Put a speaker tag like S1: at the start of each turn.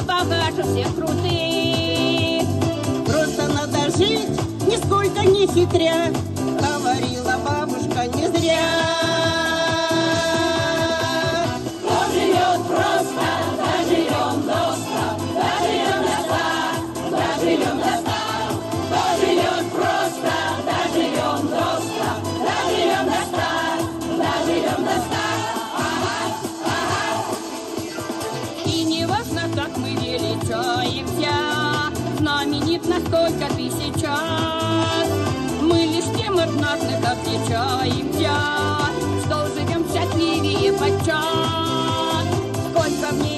S1: побогаче всех крутых.
S2: Просто надо жить, нисколько не хитря, говорила бабушка не зря.
S1: Кто живет просто, доживем до 100, доживем до 100, доживем до 100. Кто живет просто, доживем до 100, доживем до 100, доживем до 100. И не важно, как мы величаемся, знаменит насколько ты сейчас. Мы лишь тем от знатных отличаемся, что живем счастливее подчас. Сколько в ней